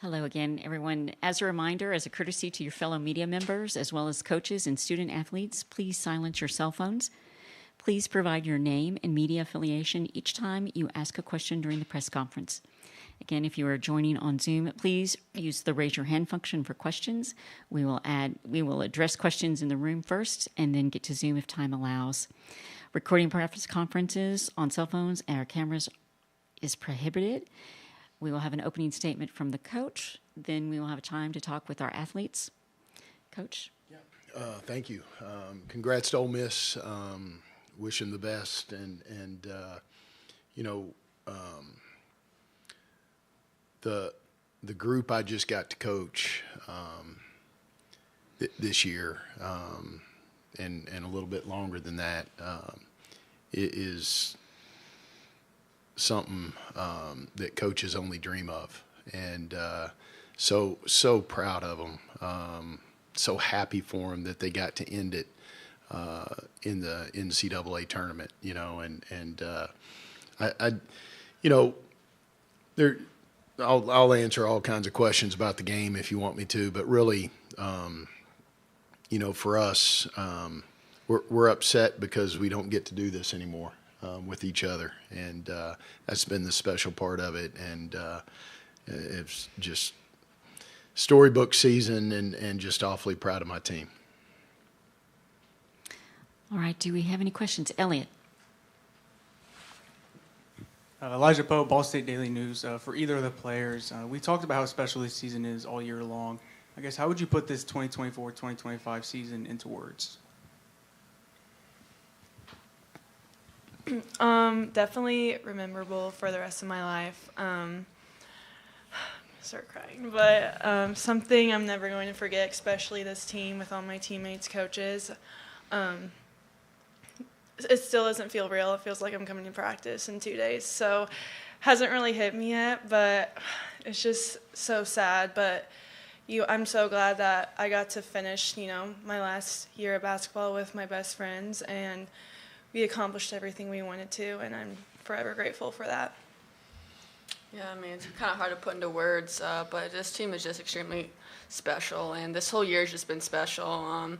Hello again, everyone. As a reminder, as a courtesy to your fellow media members, as well as coaches and student athletes, please silence your cell phones. Please provide your name and media affiliation each time you ask a question during the press conference. Again, if you are joining on Zoom, please use the raise your hand function for questions. We will address questions in the room first and then get to Zoom if time allows. Recording press conferences on cell phones and our cameras is prohibited. We will have an opening statement from the coach. Then we will have time to talk with our athletes. Coach? Thank you. Congrats to Ole Miss. Wish them the best. The group I just got to coach this year and a little bit longer than that is something that coaches only dream of, and so proud of them. So happy for them that they got to end it in the NCAA tournament. I'll answer all kinds of questions about the game if you want me to, but really, for us, we're upset because we don't get to do this anymore. With each other, and that's been the special part of it, and it's just storybook season, and just awfully proud of my team. All right, do we have any questions? Elliot. Elijah Poe, Ball State Daily News. For either of the players, we talked about how special this season is all year long. I guess, how would you put this 2024-2025 season into words? Definitely memorable for the rest of my life. Start crying, but something I'm never going to forget, especially this team with all my teammates, coaches. It still doesn't feel real. It feels like I'm coming to practice in 2 days, so hasn't really hit me yet, but it's just so sad. But I'm so glad that I got to finish, my last year of basketball with my best friends, and we accomplished everything we wanted to, and I'm forever grateful for that. Yeah, it's kind of hard to put into words, but this team is just extremely special, and this whole year has just been special.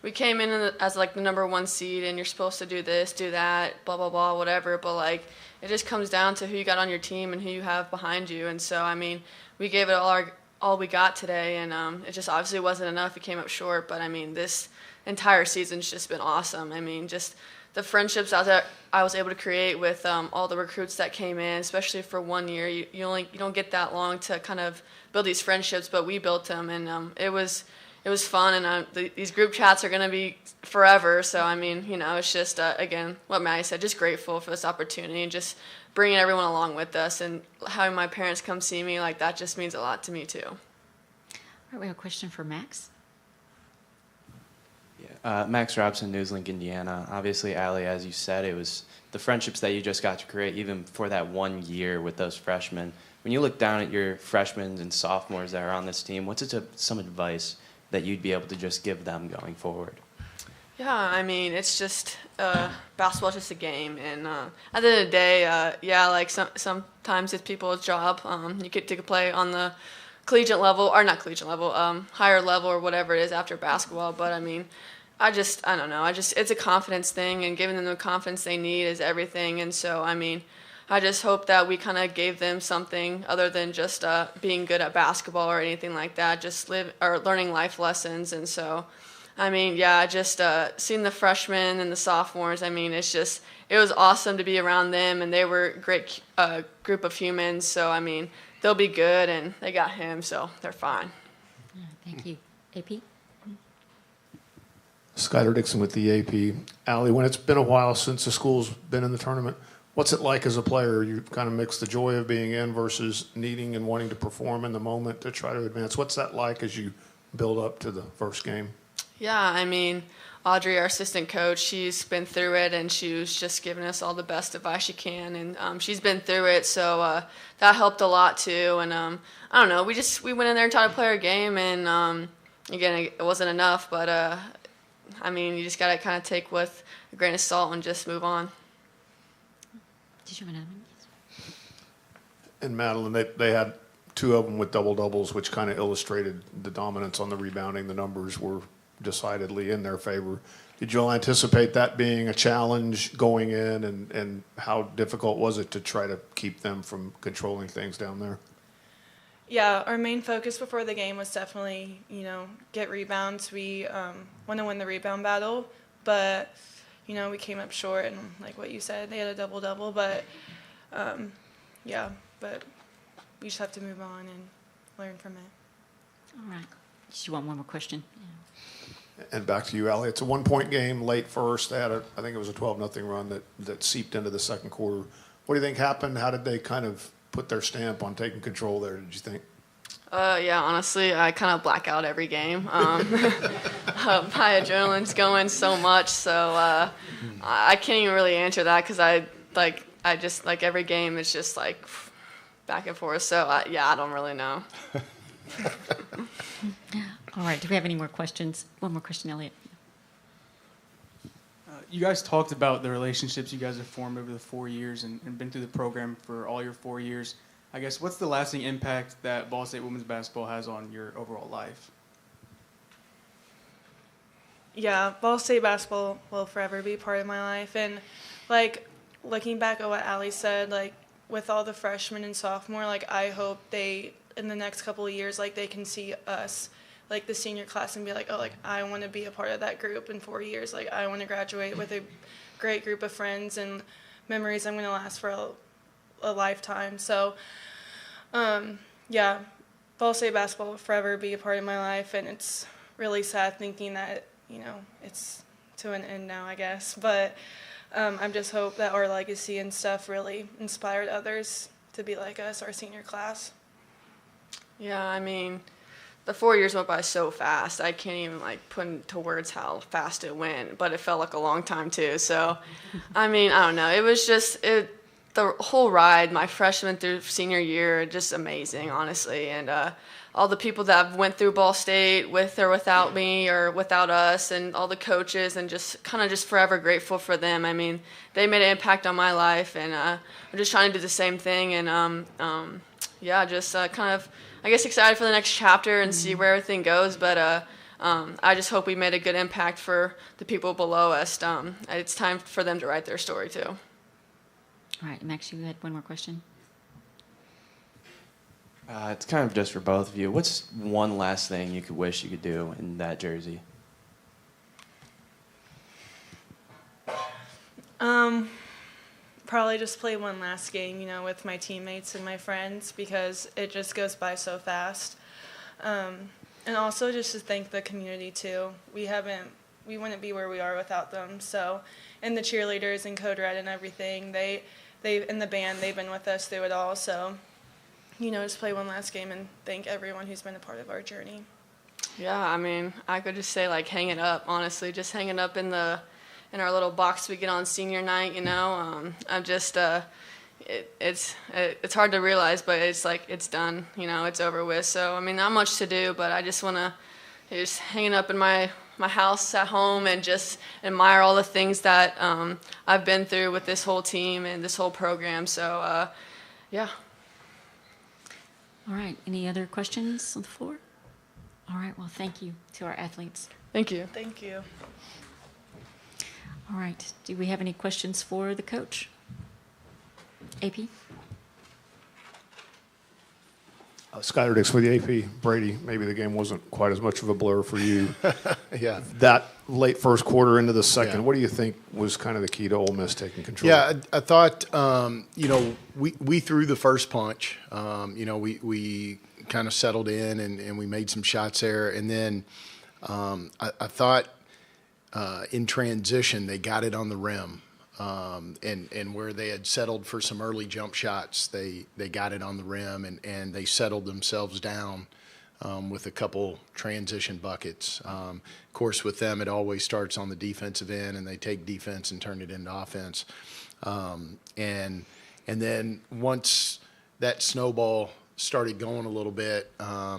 We came in as the number one seed, and you're supposed to do this, do that, blah, blah, blah, whatever, but it just comes down to who you got on your team and who you have behind you, and so, we gave it all we got today, and it just obviously wasn't enough. We came up short, but, this entire season's just been awesome. Just the friendships I was able to create with all the recruits that came in, especially for 1 year. You don't get that long to kind of build these friendships, but we built them, and it was fun. And these group chats are going to be forever. So it's just again what Maddie said, just grateful for this opportunity and just bringing everyone along with us, and having my parents come see me, that just means a lot to me too. All right, we have a question for Max. Max Robson, Newslink, Indiana. Obviously, Allie, as you said, it was the friendships that you just got to create, even for that 1 year with those freshmen. When you look down at your freshmen and sophomores that are on this team, what's some advice that you'd be able to just give them going forward? Yeah, it's just basketball's just a game, and at the end of the day, sometimes it's people's job. You get to play on the collegiate level, or not collegiate level, higher level or whatever it is after basketball, but I don't know. It's a confidence thing, and giving them the confidence they need is everything. And so, I just hope that we kind of gave them something other than just being good at basketball or anything like that, just learning life lessons. And so, just seeing the freshmen and the sophomores, it was awesome to be around them, and they were a great group of humans. So, they'll be good, and they got him, so they're fine. Thank you. AP? Skyler Dixon with the AP. Allie, when it's been a while since the school's been in the tournament, what's it like as a player? You kind of mix the joy of being in versus needing and wanting to perform in the moment to try to advance. What's that like as you build up to the first game? Yeah, Audrey, our assistant coach, she's been through it, and she was just giving us all the best advice she can, and she's been through it, so that helped a lot too. And I don't know, we went in there and tried to play our game, and again, it wasn't enough, but you just got to kind of take with a grain of salt and just move on. Did you have another one? And Madeline, they had 2 of them with double-doubles, which kind of illustrated the dominance on the rebounding. The numbers were decidedly in their favor. Did you anticipate that being a challenge going in, and how difficult was it to try to keep them from controlling things down there? Yeah, our main focus before the game was definitely, get rebounds. We want to win the rebound battle, but, we came up short, and like what you said, they had a double-double, but, but we just have to move on and learn from it. All right. Do you want one more question? And back to you, Allie. It's a 1-point game, late first. They had I think it was a 12-0 run that seeped into the second quarter. What do you think happened? How did they kind of put their stamp on taking control there, did you think? Yeah, honestly, I kind of black out every game. My adrenaline's going so much, so I can't even really answer that because I just every game is just like back and forth. So I don't really know. All right. Do we have any more questions? One more question, Elliot. You guys talked about the relationships you guys have formed over the 4 years and been through the program for all your 4 years. I guess, what's the lasting impact that Ball State women's basketball has on your overall life? Yeah, Ball State basketball will forever be part of my life. And, looking back at what Allie said, with all the freshmen and sophomore, I hope they, in the next couple of years, they can see us, the senior class, and be I want to be a part of that group in 4 years. I want to graduate with a great group of friends and memories I'm going to last for a lifetime. So, Ball State basketball will forever be a part of my life, and it's really sad thinking that, it's to an end now, I guess. But I just hope that our legacy and stuff really inspired others to be like us, our senior class. Yeah, I mean, the 4 years went by so fast. I can't even put into words how fast it went, but it felt like a long time too. So, I mean, I don't know. It was just the whole ride, my freshman through senior year, just amazing, honestly. And all the people that went through Ball State with or without me or without us, and all the coaches, and just forever grateful for them. I mean, they made an impact on my life, and I'm just trying to do the same thing. And I guess excited for the next chapter and see where everything goes. But I just hope we made a good impact for the people below us. It's time for them to write their story too. All right. Max, you had one more question? It's kind of just for both of you. What's one last thing you could wish you could do in that jersey? Probably just play one last game, with my teammates and my friends, because it just goes by so fast. And also just to thank the community too. We wouldn't be where we are without them. So, and the cheerleaders and Code Red and everything, they in the band, they've been with us through it all. So, just play one last game and thank everyone who's been a part of our journey. Yeah, I mean, I could just say hang it up, honestly, just hang it up in our little box we get on senior night, I'm just, it's hard to realize, but it's it's done, it's over with. So, I mean, not much to do, but I just want to just hang it up in my house at home and just admire all the things that I've been through with this whole team and this whole program. So, yeah. All right. Any other questions on the floor? All right. Well, thank you to our athletes. Thank you. Thank you. All right. Do we have any questions for the coach? AP? Skyler Dix with the AP. Brady, maybe the game wasn't quite as much of a blur for you. Yeah. That late first quarter into the second, Yeah. what do you think was kind of the key to Ole Miss taking control? Yeah, I thought, we threw the first punch. We kind of settled in and we made some shots there. And then I thought in transition they got it on the rim. And where they had settled for some early jump shots, they got it on the rim and they settled themselves down with a couple transition buckets. Of course, with them, it always starts on the defensive end, and they take defense and turn it into offense. And then once that snowball started going a little bit, I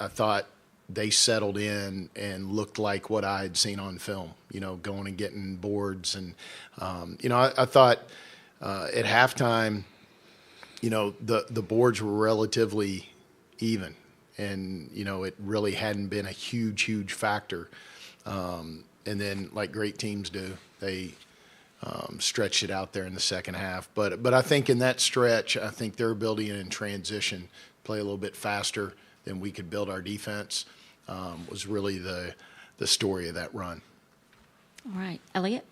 thought they settled in and looked like what I had seen on film, going and getting boards. And, I thought at halftime the boards were relatively even, and it really hadn't been a huge factor. And then, like great teams do, they stretched it out there in the second half. But I think in that stretch, I think their ability in transition, play a little bit faster than we could build our defense, was really the story of that run. All right, Elliot.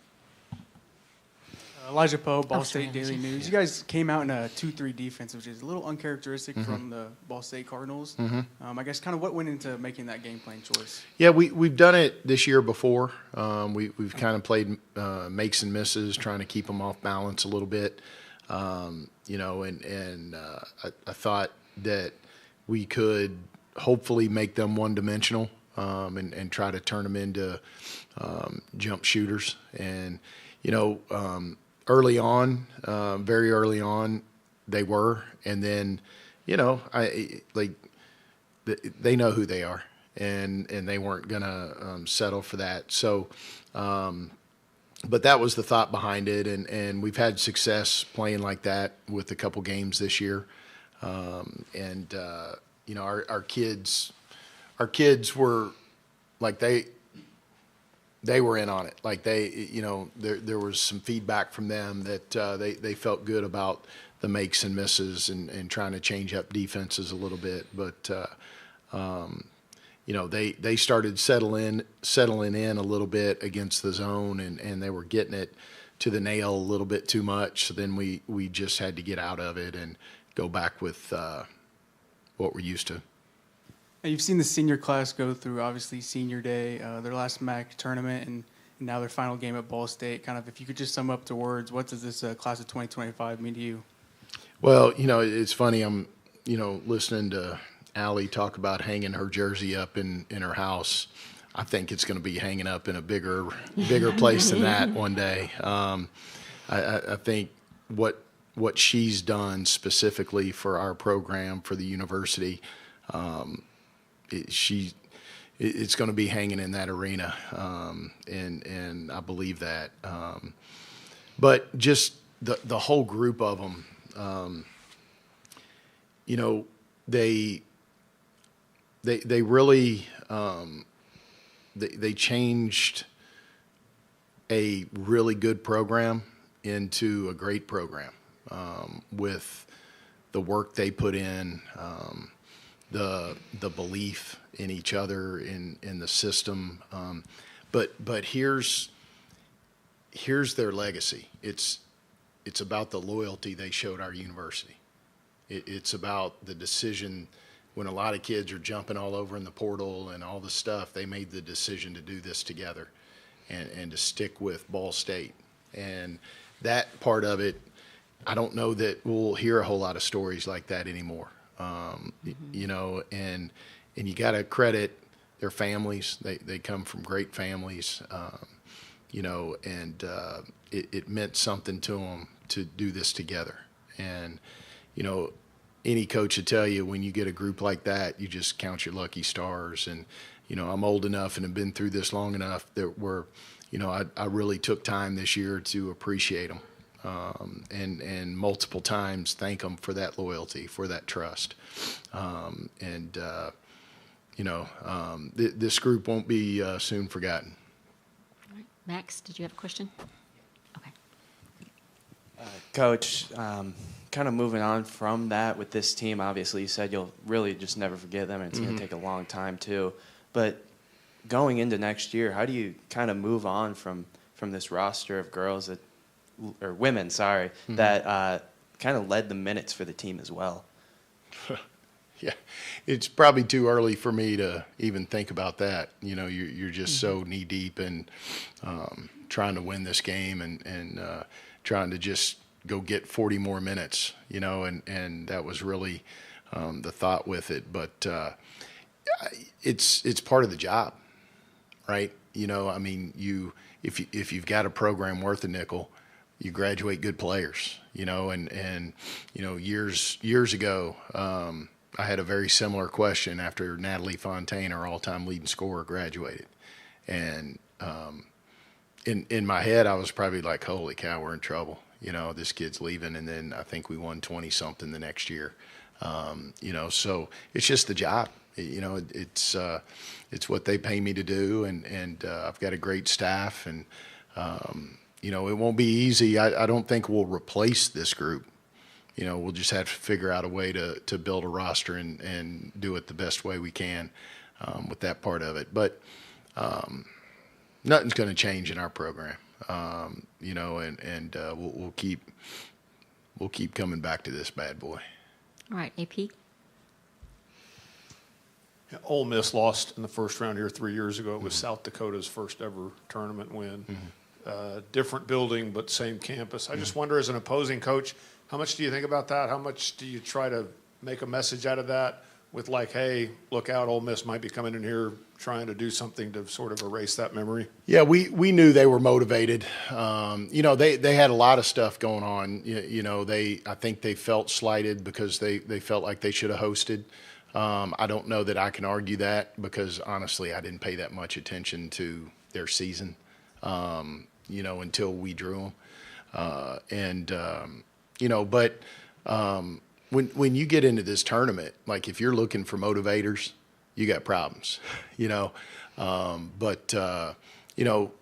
Elijah Poe, Ball sorry, State Daily Elijah. News. You guys came out in a 2-3 defense, which is a little uncharacteristic from the Ball State Cardinals. I guess kind of what went into making that game plan choice? Yeah, we've done it this year before. We've kind of played makes and misses, trying to keep them off balance a little bit. I thought that we could hopefully make them one-dimensional and try to turn them into jump shooters. And early on, very early on, they were, and then they know who they are, and they weren't gonna settle for that. So, but that was the thought behind it, and we've had success playing like that with a couple games this year. Our kids were like they were in on it. Like there was some feedback from them that they felt good about the makes and misses and trying to change up defenses a little bit. But they started settling in a little bit against the zone, and they were getting it to the nail a little bit too much. So then we just had to get out of it and go back with what we're used to. Now, you've seen the senior class go through, obviously, senior day, their last MAC tournament, and now their final game at Ball State. Kind of, if you could just sum up to words, what does this class of 2025 mean to you? Well, it's funny. I'm, listening to Allie talk about hanging her jersey up in her house. I think it's going to be hanging up in a bigger place than that one day. I think what she's done specifically for our program, for the university, it's going to be hanging in that arena, and I believe that. But just the whole group of them, they really they changed a really good program into a great program with the work they put in. The belief in each other, in the system, but here's their legacy. It's about the loyalty they showed our university. It's about the decision when a lot of kids are jumping all over in the portal and all the stuff. They made the decision to do this together and to stick with Ball State, and that part of it. I don't know that we'll hear a whole lot of stories like that anymore. And you got to credit their families. They come from great families, it meant something to them to do this together. And, any coach would tell you when you get a group like that, you just count your lucky stars. And, I'm old enough and have been through this long enough that I really took time this year to appreciate them. And multiple times thank them for that loyalty, for that trust. This group won't be soon forgotten. All right. Max, did you have a question? Okay. Coach, kind of moving on from that with this team, obviously you said you'll really just never forget them, and it's going to take a long time too. But going into next year, how do you kind of move on from this roster of girls that or women, that kind of led the minutes for the team as well? Yeah, it's probably too early for me to even think about that. You're just so knee deep in trying to win this game and trying to just go get 40 more minutes, and that was really the thought with it. But it's part of the job, right? If you've got a program worth a nickel, you graduate good players, and years ago, I had a very similar question after Natalie Fontaine, our all-time leading scorer, graduated. And in my head, I was probably like, holy cow, we're in trouble. this kid's leaving, and then I think we won 20-something the next year. So it's just the job. It's what they pay me to do, and I've got a great staff, and it won't be easy. I don't think we'll replace this group. We'll just have to figure out a way to build a roster and do it the best way we can with that part of it. But nothing's going to change in our program, we'll keep coming back to this bad boy. All right, AP. Yeah, Ole Miss lost in the first round here 3 years ago. It was South Dakota's first ever tournament win. Different building, but same campus. I just wonder, as an opposing coach, how much do you think about that? How much do you try to make a message out of that with, like, hey, look out, Ole Miss might be coming in here trying to do something to sort of erase that memory? Yeah, we knew they were motivated. They had a lot of stuff going on. I think they felt slighted because they felt like they should have hosted. I don't know that I can argue that, because honestly, I didn't pay that much attention to their season, until we drew them. But when you get into this tournament, like, if you're looking for motivators, you got problems, But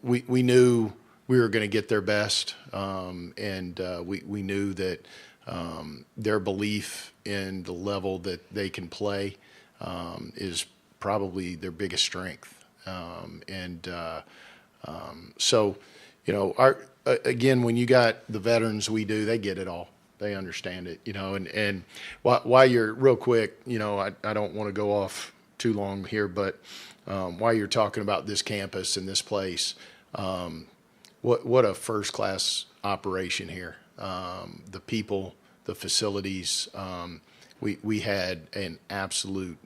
we knew we were going to get their best, and we knew that their belief in the level that they can play is probably their biggest strength. Again, when you got the veterans we do, they get it all. They understand it, and while you're real quick, I don't want to go off too long here, but while you're talking about this campus and this place, what a first-class operation here. The people, the facilities, we had an absolute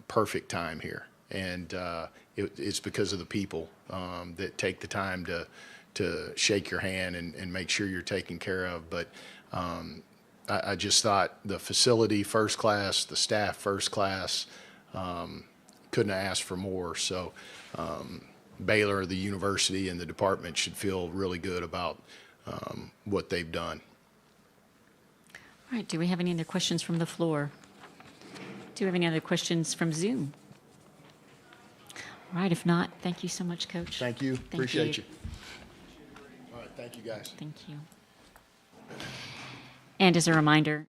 perfect time here, and it's because of the people that take the time to shake your hand and make sure you're taken care of. But I just thought the facility first class, the staff first class, couldn't have asked for more. So Baylor, the university, and the department should feel really good about what they've done. All right, do we have any other questions from the floor? Do we have any other questions from Zoom? All right, if not, thank you so much, Coach. Thank you. Appreciate you. All right, thank you, guys. Thank you. And as a reminder,